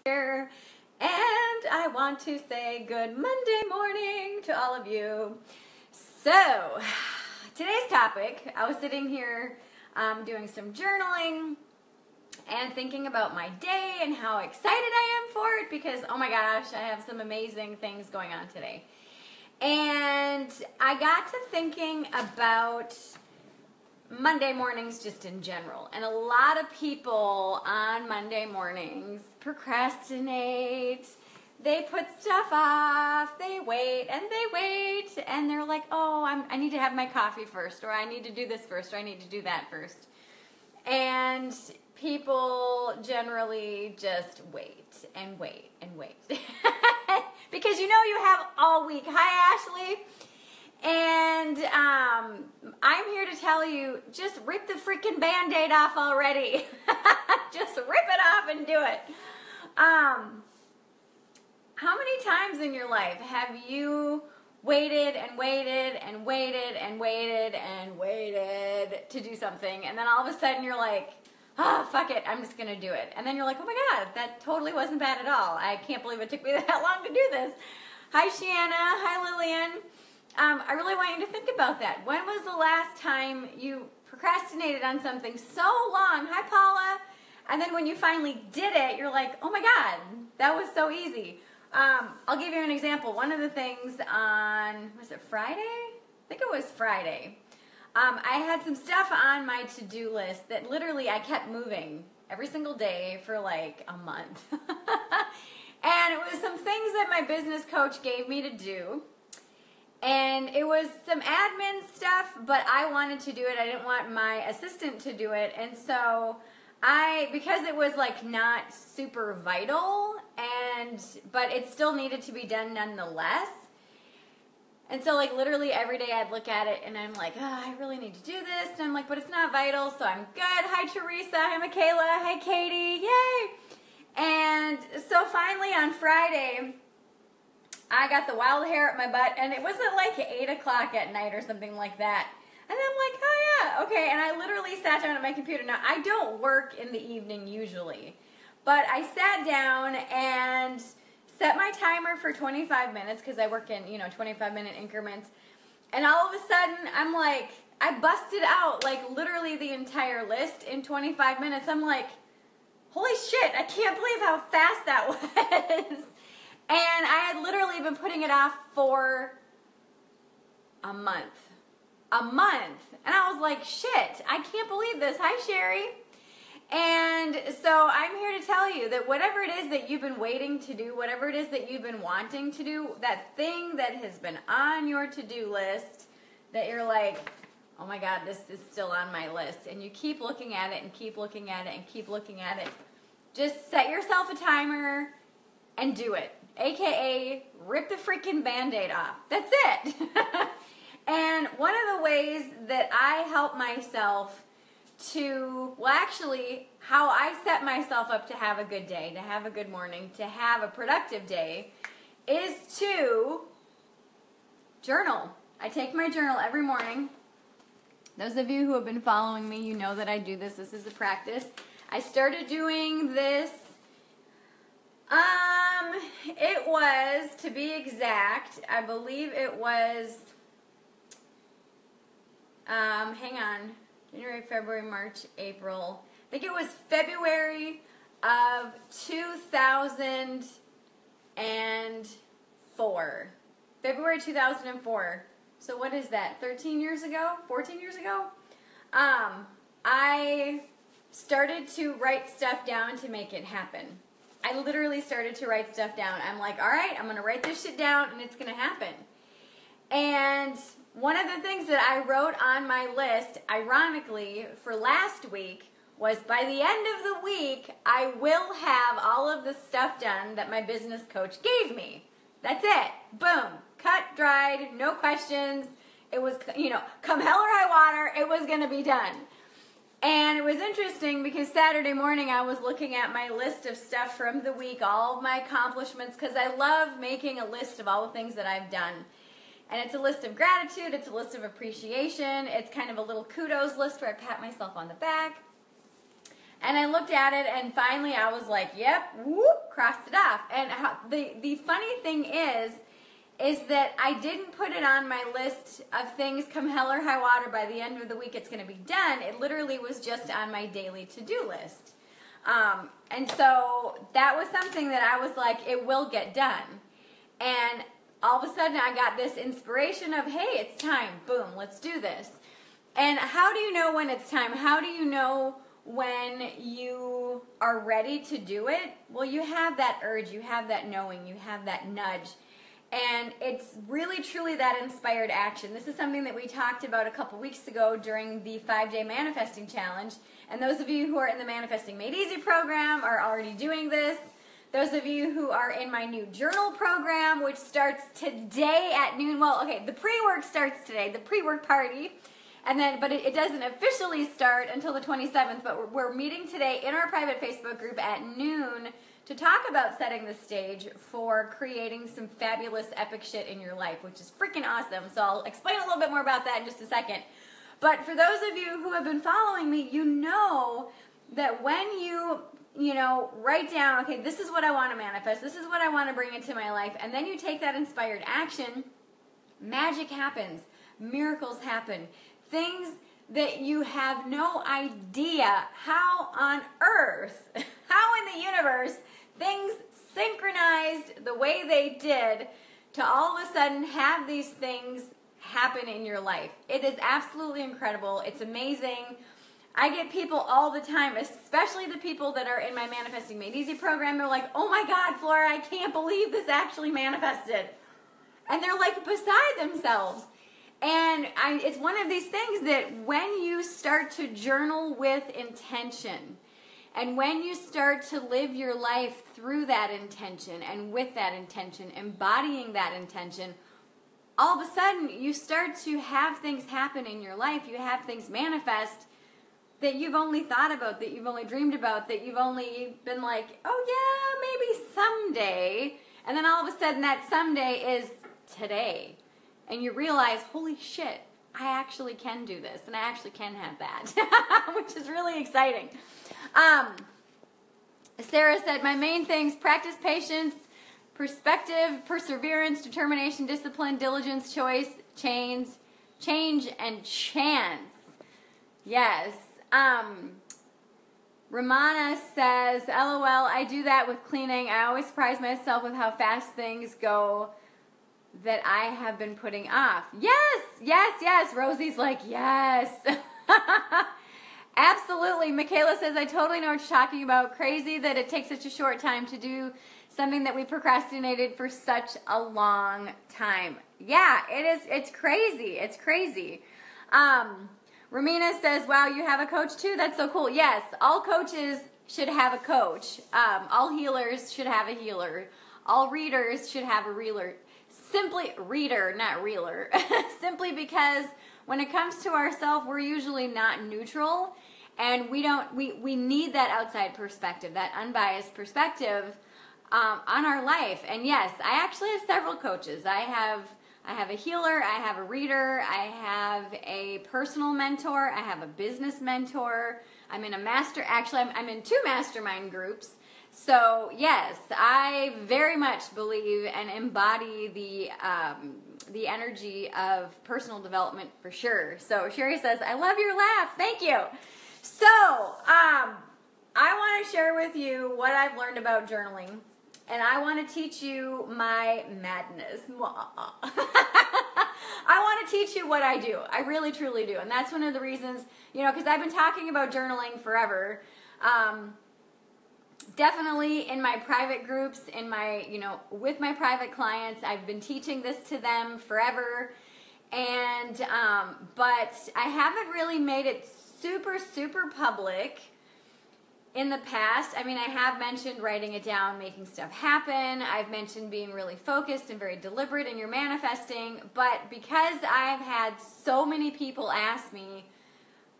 here, and I want to say good Monday morning to all of you. So, today's topic, I was sitting here doing some journaling and thinking about my day and how excited I am for it because, oh my gosh, I have some amazing things going on today. And I got to thinking about Monday mornings just in general. And a lot of people on Monday mornings procrastinate. They put stuff off, they wait, and they're like, oh, I need to have my coffee first, or I need to do this first, or I need to do that first. And people generally just wait and wait and wait. Because you know you have all week. Hi, Ashley. And I'm here to tell you, just rip the freaking Band-Aid off already. Just rip it off and do it. How many times in your life have you waited and waited and waited and waited and waited to do something, and then all of a sudden you're like, oh, fuck it, I'm just going to do it. And then you're like, oh my God, that totally wasn't bad at all. I can't believe it took me that long to do this. Hi, Shanna. Hi, Lillian. I really want you to think about that. When was the last time you procrastinated on something so long? Hi, Paula. And then when you finally did it, you're like, oh my God, that was so easy. I'll give you an example. One of the things on, was it Friday? I think it was Friday. I had some stuff on my to-do list that literally I kept moving every single day for like a month. And it was some things that my business coach gave me to do. And it was some admin stuff, but I wanted to do it. I didn't want my assistant to do it. And so because it was like not super vital, but it still needed to be done nonetheless. And so like literally every day I'd look at it and I'm like, oh, I really need to do this. And I'm like, but it's not vital, so I'm good. Hi, Teresa. Hi, Michaela. Hi, Katie. Yay. And so finally on Friday, I got the wild hair at my butt, and it wasn't like 8 o'clock at night or something like that. And I'm like, oh yeah, okay. And I literally sat down at my computer. Now, I don't work in the evening usually, but I sat down and set my timer for 25 minutes because I work in, 25-minute increments. And all of a sudden, I'm like, I busted out like literally the entire list in 25 minutes. I'm like, holy shit, I can't believe how fast that was. And I had literally been putting it off for a month. A month. And I was like, shit, I can't believe this. Hi, Sherry. And so I'm here to tell you that whatever it is that you've been waiting to do, whatever it is that you've been wanting to do, that thing that has been on your to-do list, that you're like, oh my God, this is still on my list. And you keep looking at it and keep looking at it and keep looking at it. Just set yourself a timer and do it. AKA, rip the freaking Band-Aid off. That's it. And one of the ways that I help myself how I set myself up to have a good day, to have a good morning, to have a productive day, is to journal. I take my journal every morning. Those of you who have been following me, you know that I do this. This is a practice. I started doing this. It was, to be exact, I believe it was, hang on, January, February, March, April. I think it was February of 2004. February 2004. So what is that, 13 years ago? 14 years ago? I started to write stuff down to make it happen. I literally started to write stuff down. I'm like, all right, I'm going to write this shit down and it's going to happen. And one of the things that I wrote on my list, ironically, for last week was by the end of the week, I will have all of the stuff done that my business coach gave me. That's it. Boom. Cut, dried, no questions. It was, come hell or high water, it was going to be done. And it was interesting because Saturday morning I was looking at my list of stuff from the week, all of my accomplishments, because I love making a list of all the things that I've done. And it's a list of gratitude, it's a list of appreciation, it's kind of a little kudos list where I pat myself on the back. And I looked at it, and finally I was like, yep, whoop, crossed it off. And the funny thing is that I didn't put it on my list of things come hell or high water, by the end of the week it's going to be done. It literally was just on my daily to-do list. And so that was something that I was like, it will get done. And all of a sudden I got this inspiration of, hey, it's time. Boom, let's do this. And how do you know when it's time? How do you know when you are ready to do it? Well, you have that urge, you have that knowing, you have that nudge. And it's really, truly that inspired action. This is something that we talked about a couple weeks ago during the 5-day manifesting challenge. And those of you who are in the Manifesting Made Easy program are already doing this. Those of you who are in my new journal program, which starts today at noon. Well, okay, the pre-work starts today, the pre-work party. And then, but it doesn't officially start until the 27th. But we're meeting today in our private Facebook group at noon to talk about setting the stage for creating some fabulous epic shit in your life, which is freaking awesome. So I'll explain a little bit more about that in just a second. But for those of you who have been following me, you know that when you write down, okay, this is what I want to manifest, this is what I want to bring into my life, and then you take that inspired action, magic happens, miracles happen, things that you have no idea how on earth, how in the universe, things synchronized the way they did to all of a sudden have these things happen in your life. It is absolutely incredible. It's amazing. I get people all the time, especially the people that are in my Manifesting Made Easy program. They're like, oh my God, Flora, I can't believe this actually manifested. And they're like beside themselves. And it's one of these things that when you start to journal with intention, and when you start to live your life through that intention and with that intention, embodying that intention, all of a sudden you start to have things happen in your life. You have things manifest that you've only thought about, that you've only dreamed about, that you've only been like, oh yeah, maybe someday. And then all of a sudden that someday is today. And you realize, holy shit, I actually can do this, and I actually can have that, which is really exciting. Sarah said, my main things: practice patience, perspective, perseverance, determination, discipline, diligence, choice, change, and chance. Yes. Ramana says, LOL, I do that with cleaning. I always surprise myself with how fast things go that I have been putting off. Yes, yes, yes. Rosie's like, yes. Absolutely. Michaela says, I totally know what you're talking about. Crazy that it takes such a short time to do something that we procrastinated for such a long time. Yeah, it is. It's crazy. It's crazy. Ramina says, wow, you have a coach too? That's so cool. Yes, all coaches should have a coach. All healers should have a healer. All readers should have a reader. Simply reader, not reeler. Simply because when it comes to ourselves, we're usually not neutral, and we need that outside perspective, that unbiased perspective on our life. And yes, I actually have several coaches. I have a healer, I have a reader, I have a personal mentor, I have a business mentor. I'm in I'm in 2 mastermind groups. So yes, I very much believe and embody the energy of personal development for sure. So Sherry says, I love your laugh. Thank you. So I want to share with you what I've learned about journaling, and I want to teach you my madness. I want to teach you what I do. I really, truly do. And that's one of the reasons, because I've been talking about journaling forever. Definitely in my private groups, in my, with my private clients, I've been teaching this to them forever. And, but I haven't really made it super, super public in the past. I mean, I have mentioned writing it down, making stuff happen. I've mentioned being really focused and very deliberate in your manifesting. But because I've had so many people ask me,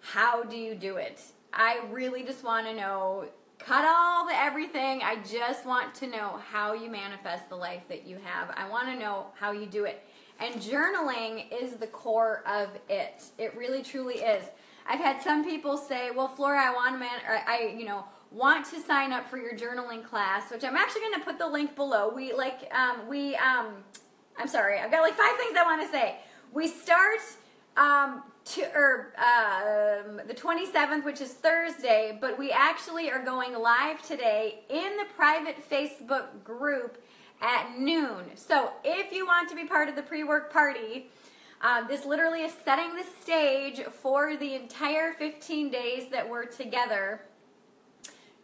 how do you do it? I really just want to know, cut all the everything. I just want to know how you manifest the life that you have. I want to know how you do it. And journaling is the core of it. It really, truly is. I've had some people say, well, Flora, I want to sign up for your journaling class, which I'm actually going to put the link below. I'm sorry, I've got like 5 things I want to say. We start the 27th, which is Thursday, but we actually are going live today in the private Facebook group at noon. So if you want to be part of the pre-work party, this literally is setting the stage for the entire 15 days that we're together.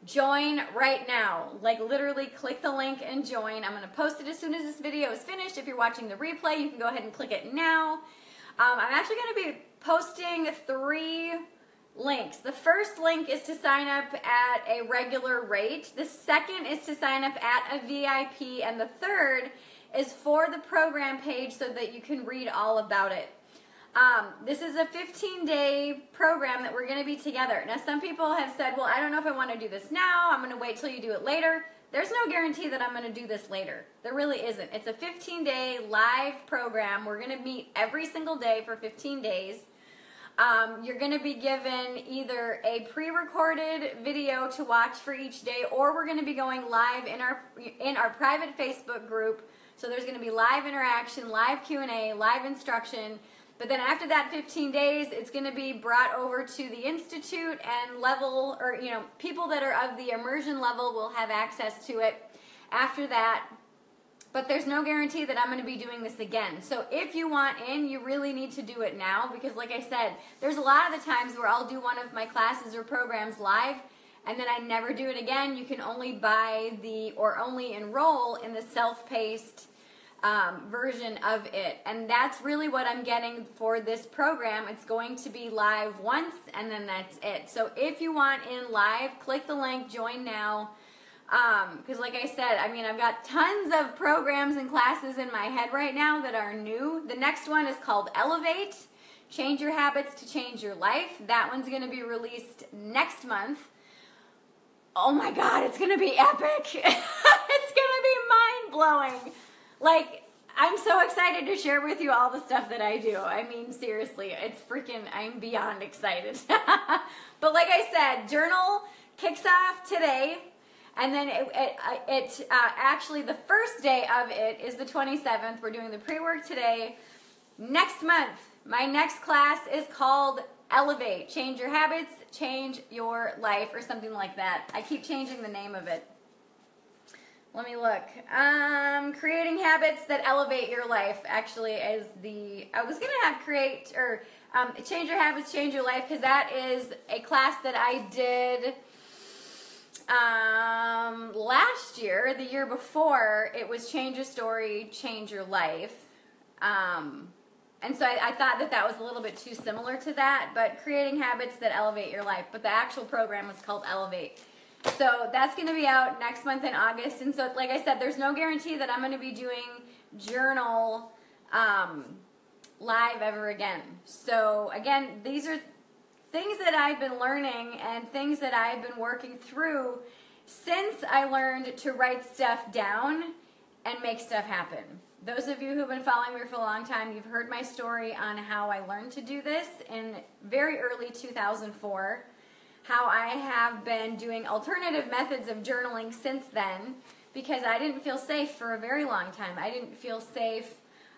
Join right now. Like literally click the link and join. I'm going to post it as soon as this video is finished. If you're watching the replay, you can go ahead and click it now. I'm actually going to be posting 3 links. The first link is to sign up at a regular rate. The second is to sign up at a VIP. And the third is for the program page so that you can read all about it. This is a 15-day program that we're going to be together. Now, some people have said, well, I don't know if I want to do this now. I'm going to wait till you do it later. There's no guarantee that I'm going to do this later. There really isn't. It's a 15-day live program. We're going to meet every single day for 15 days. You're going to be given either a pre-recorded video to watch for each day, or we're going to be going live in our private Facebook group. So there's going to be live interaction, live Q&A, live instruction. But then after that 15 days, it's going to be brought over to the Institute and people that are of the immersion level will have access to it after that. But there's no guarantee that I'm going to be doing this again. So if you want in, you really need to do it now because like I said, there's a lot of the times where I'll do one of my classes or programs live and then I never do it again. You can only buy or only enroll in the self-paced version of it, and that's really what I'm getting for this program. It's going to be live once and then that's it. So if you want in live, click the link, join now, because like I said, I've got tons of programs and classes in my head right now that are new. The next one is called Elevate, Change Your Habits to Change Your Life. That one's going to be released next month. Oh my god, it's going to be epic. It's going to be mind-blowing. Like, I'm so excited to share with you all the stuff that I do. Seriously, I'm beyond excited. But like I said, journal kicks off today, and then actually the first day of it is the 27th. We're doing the pre-work today. Next month, my next class is called Elevate, Change Your Habits, Change Your Life, or something like that. I keep changing the name of it. Let me look. Creating habits that elevate your life actually is I was going to have Change Your Habits, Change Your Life, because that is a class that I did last year. The year before, it was Change Your Story, Change Your Life. And so I thought that was a little bit too similar to that, but Creating Habits that Elevate Your Life. But the actual program was called Elevate. So that's going to be out next month in August. And so, like I said, there's no guarantee that I'm going to be doing journal live ever again. So, again, these are things that I've been learning and things that I've been working through since I learned to write stuff down and make stuff happen. Those of you who've been following me for a long time, you've heard my story on how I learned to do this in very early 2004. How I have been doing alternative methods of journaling since then because I didn't feel safe for a very long time. I didn't feel safe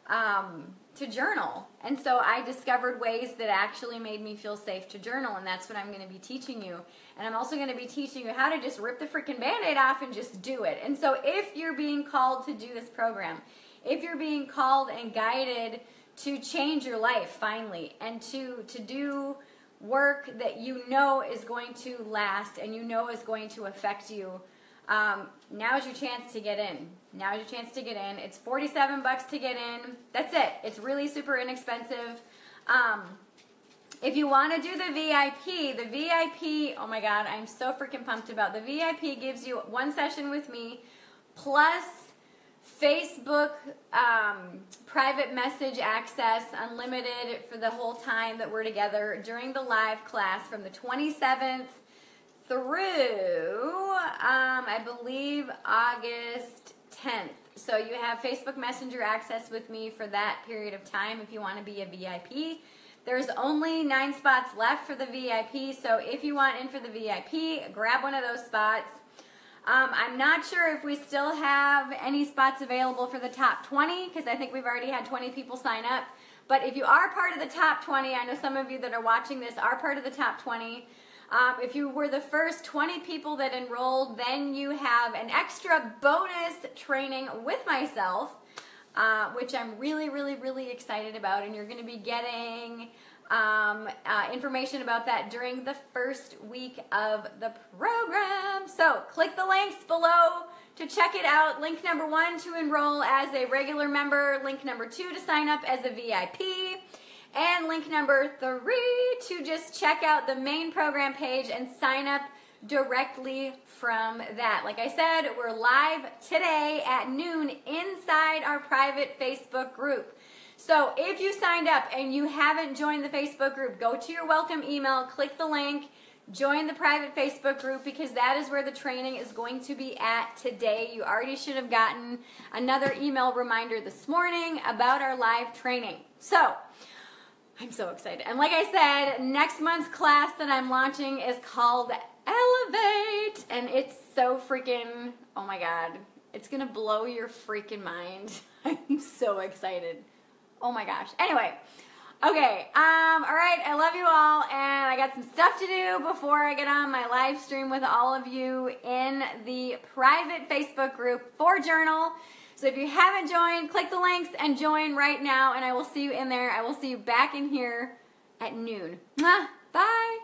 to journal. And so I discovered ways that actually made me feel safe to journal, and that's what I'm going to be teaching you. And I'm also going to be teaching you how to just rip the freaking Band-Aid off and just do it. And so if you're being called to do this program, if you're being called and guided to change your life finally and to do work that you know is going to last and you know is going to affect you, now's your chance to get in. Now's your chance to get in. It's $47 to get in. That's it. It's really super inexpensive. If you want to do the VIP, oh my god, I'm so freaking pumped about the VIP. Gives you 1 session with me plus Facebook private message access, unlimited for the whole time that we're together during the live class from the 27th through, I believe, August 10th. So you have Facebook Messenger access with me for that period of time if you want to be a VIP. There's only 9 spots left for the VIP, so if you want in for the VIP, grab one of those spots. I'm not sure if we still have any spots available for the top 20, because I think we've already had 20 people sign up. But if you are part of the top 20, I know some of you that are watching this are part of the top 20. If you were the first 20 people that enrolled, then you have an extra bonus training with myself, which I'm really, really, really excited about. And you're going to be getting information about that during the first week of the program. So click the links below to check it out. Link number 1 to enroll as a regular member. Link number 2 to sign up as a VIP. And link number 3 to just check out the main program page and sign up directly from that. Like I said, we're live today at noon inside our private Facebook group. So if you signed up and you haven't joined the Facebook group, go to your welcome email, click the link, join the private Facebook group, because that is where the training is going to be at today. You already should have gotten another email reminder this morning about our live training. So I'm so excited. And like I said, next month's class that I'm launching is called Elevate. And it's so freaking, oh my God, it's going to blow your freaking mind. I'm so excited. Oh my gosh. Anyway, okay, all right, I love you all, and I got some stuff to do before I get on my live stream with all of you in the private Facebook group for Journal. So if you haven't joined, click the links and join right now, and I will see you in there. I will see you back in here at noon. Mwah. Bye.